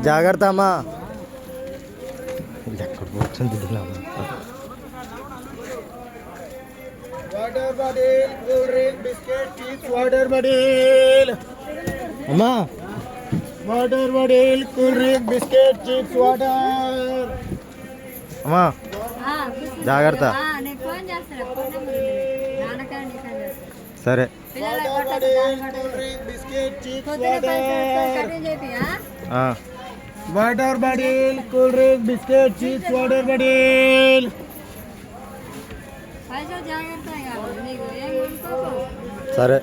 జాగ్రత్త అమ్మా. ఎక్కడ పోతుంది water bottle, cool drink, biscuit, chips, water bottle. అమ్మా water bottle, cool drink, biscuit, chips, water. అమ్మా జాగ్రత్త. సరే water bottle, cool drink, biscuit, chips, water. Water bottle, cool drink, biscuit, chips, water bottle. సరే